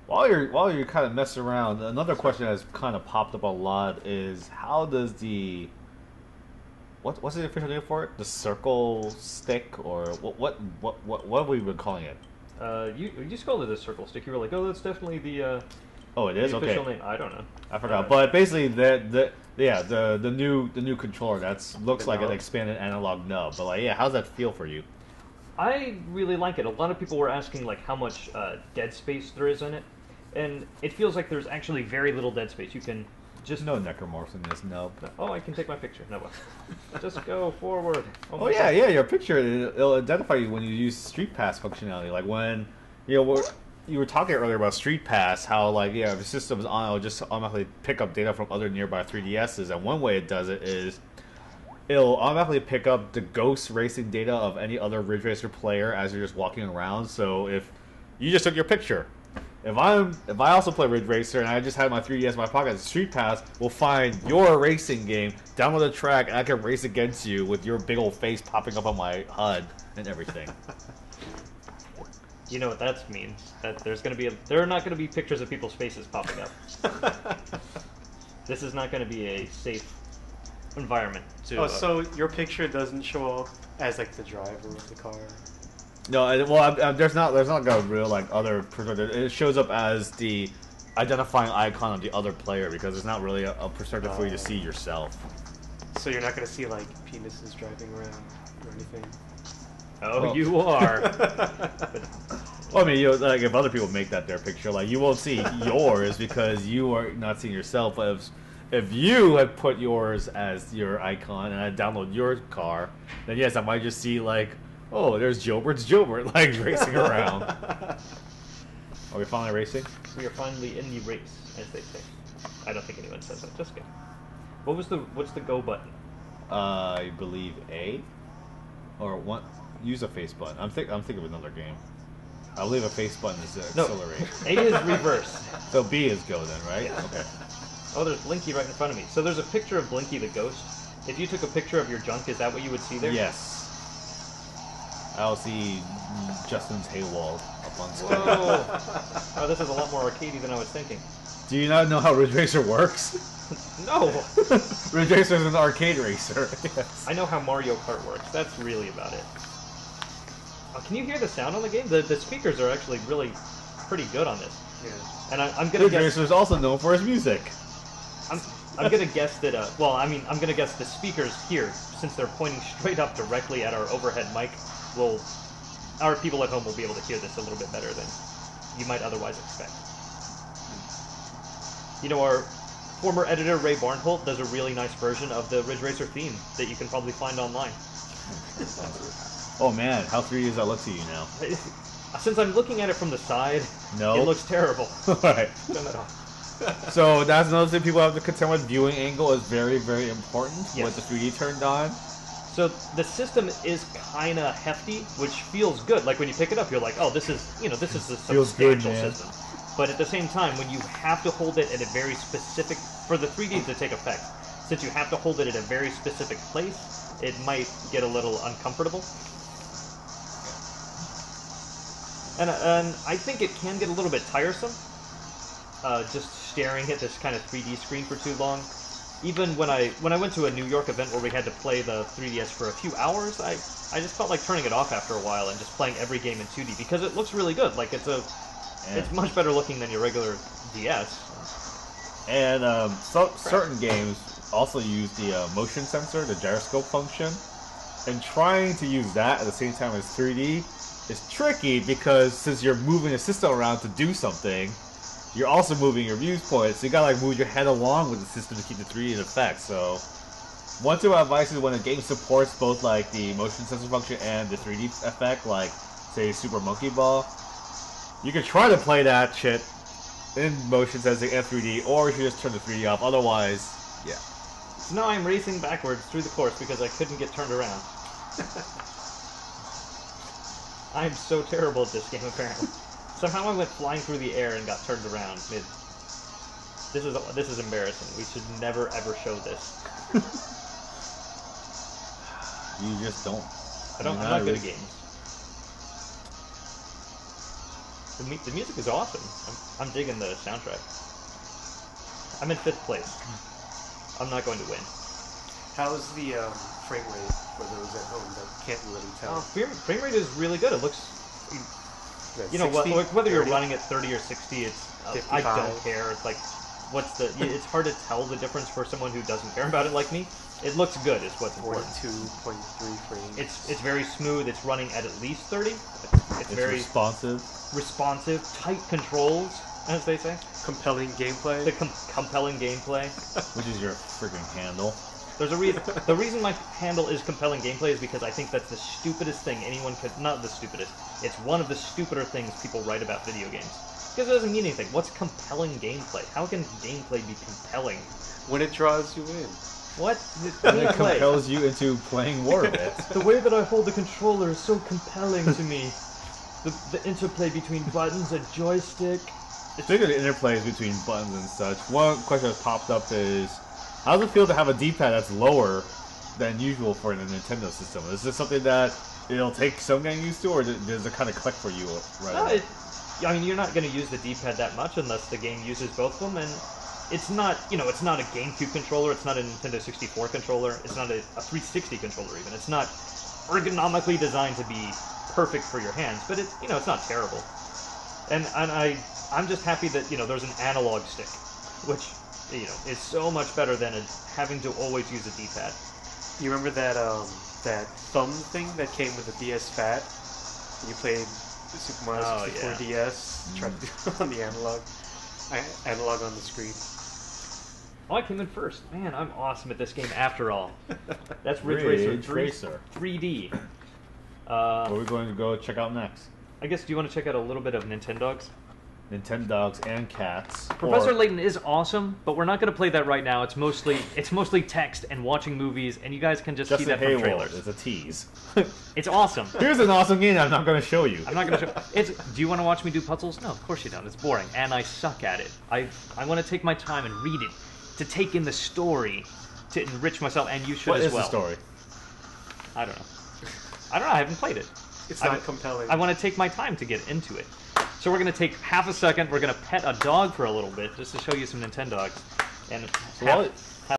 While you're kind of messing around, another question that's kind of popped up a lot is how does the what's the official name for it? The circle stick or what have we been calling it? You just called it a circle stick. You were like, oh, that's definitely Oh, it is the okay. official name. I don't know. I forgot, but basically the new controller that's looks The like an nub? expanded analog nub. But like, yeah, how's that feel for you? I really like it. A lot of people were asking like how much dead space there is in it, and it feels like there's actually very little dead space. You can just No necromorphs in this nub. Oh, I can take my picture. No, just go forward. Oh yeah, yeah, your picture it'll identify you when you use Street Pass functionality. Like when you were talking earlier about Street Pass, how like if the system's on, it'll just automatically pick up data from other nearby 3DSs. And one way it does it is it'll automatically pick up the ghost racing data of any other Ridge Racer player as you're just walking around. So if you just took your picture, if I also play Ridge Racer and I just had my 3DS in my pocket, Street Pass will find your racing game, download the track, and I can race against you with your big old face popping up on my HUD and everything. You know what that means? That there are not gonna be pictures of people's faces popping up. This is not gonna be a safe environment to. Oh, so your picture doesn't show up as like the driver of the car? No, there's not like a real like other perspective. It shows up as the identifying icon of the other player because it's not really a perspective for you to see yourself. So you're not gonna see like penises driving around or anything? Oh, Well- you are. Well, I mean, like if other people make that their picture, like you won't see yours because you are not seeing yourself. But if you had put yours as your icon and I download your car, then yes, I might just see like, oh, there's Jobert's Jobert like racing around. Are we finally racing? We are finally in the race, as they say. I don't think anyone says that. Just go. What's the go button? I believe A, or one. Use a face button. I'm thinking of another game. I believe a face button is accelerate. A is reverse. So B is go then, right? Yeah. Okay. Oh, there's Blinky right in front of me. So there's a picture of Blinky the ghost. If you took a picture of your junk, is that what you would see there? Yes. I'll see Justin's Haywall up on screen. Whoa! Oh, this is a lot more arcadey than I was thinking. Do you not know how Ridge Racer works? No! Ridge Racer is an arcade racer. Yes. I know how Mario Kart works. That's really about it. Oh, can you hear the sound on the game? The speakers are actually really pretty good on this. Yeah. And I'm gonna Ridge guess. Racer is also known for his music. I'm gonna guess that. I'm gonna guess the speakers here, since they're pointing straight up directly at our overhead mic, our people at home will be able to hear this a little bit better than you might otherwise expect. You know, our former editor Ray Barnholt does a really nice version of the Ridge Racer theme that you can probably find online. Oh man, how 3D does that look to you now? Since I'm looking at it from the side, No. it looks terrible. Alright. Turn that off. So that's another thing people have to contend with. Viewing angle is very, very important Yes. with the 3D turned on. So the system is kind of hefty, which feels good. Like when you pick it up, you're like, oh, this is a Feels good, substantial man. system. But at the same time, when you have to hold it at a very specific, for the 3Ds to take effect, since you have to hold it at a very specific place, it might get a little uncomfortable. And I think it can get a little bit tiresome, just staring at this kind of 3D screen for too long. Even when I went to a New York event where we had to play the 3DS for a few hours, I just felt like turning it off after a while and just playing every game in 2D because it looks really good. Like it's much better looking than your regular DS. And certain games also use the motion sensor, the gyroscope function. And trying to use that at the same time as 3D is tricky because since you're moving the system around to do something, you're also moving your viewpoint, so you gotta like move your head along with the system to keep the 3D in effect. So one tip of advice is when a game supports both like the motion sensor function and the 3D effect, like say Super Monkey Ball, you can try to play that shit in motion sensing and 3D, or you should just turn the 3D off. Otherwise, yeah. So now I'm racing backwards through the course because I couldn't get turned around. I'm so terrible at this game, apparently. Somehow I went flying through the air and got turned around mid. This is embarrassing. We should never ever show this. You just don't. I'm not good at games. The music is awesome. I'm digging the soundtrack. I'm in 5th place. I'm not going to win. How's the frame rate for those at home that can't really tell? Frame rate is really good. It looks, you know, 60, whether 30? you're running at 30 or 60, it's I 55. don't care. It's like, it's hard to tell the difference for someone who doesn't care about it like me. It looks good is what's important. 42.3 frames. It's very smooth. It's running at least 30. It's very responsive, tight controls, as they say. Compelling gameplay. The compelling gameplay. Which is your freaking handle. There's a reason. The reason my handle is compelling gameplay is because I think that's the stupidest thing anyone could. Not the stupidest. It's one of the stupider things people write about video games. Because it doesn't mean anything. What's compelling gameplay? How can gameplay be compelling? When it draws you in. What? And it compels you into playing more of it. The way that I hold the controller is so compelling to me. The interplay between buttons, a joystick. Speaking of the interplays between buttons and such, one question that popped up is, how does it feel to have a D-pad that's lower than usual for a Nintendo system? Is this something that it'll take some getting used to, or does it kind of click for you right away? I mean, you're not going to use the D-pad that much unless the game uses both of them, and it's not, it's not a GameCube controller, it's not a Nintendo 64 controller, it's not a 360 controller even. It's not ergonomically designed to be perfect for your hands, but it's not terrible. And I'm just happy that, there's an analog stick, which, is so much better than having to always use a D-pad. You remember that that thumb thing that came with the DS Fat? You played Super Mario 64 DS, tried to do it on the analog on the screen. Oh, I came in first. Man, I'm awesome at this game after all. That's Ridge Racer 3D. What are we going to go check out next? I guess, do you want to check out a little bit of Nintendogs? Nintendogs and Cats. Professor Layton is awesome, but we're not going to play that right now. It's mostly text and watching movies, and you guys can just see that from trailers. It's a tease. It's awesome. Here's an awesome game I'm not going to show you. I'm not going to show. Do you want to watch me do puzzles? No, of course you don't. It's boring, and I suck at it. I want to take my time and read it, to take in the story, to enrich myself, and you should as well. What is the story? I don't know. I haven't played it. It's not compelling. I want to take my time to get into it. So we're going to take half a second, we're going to pet a dog for a little bit, just to show you some Nintendogs. And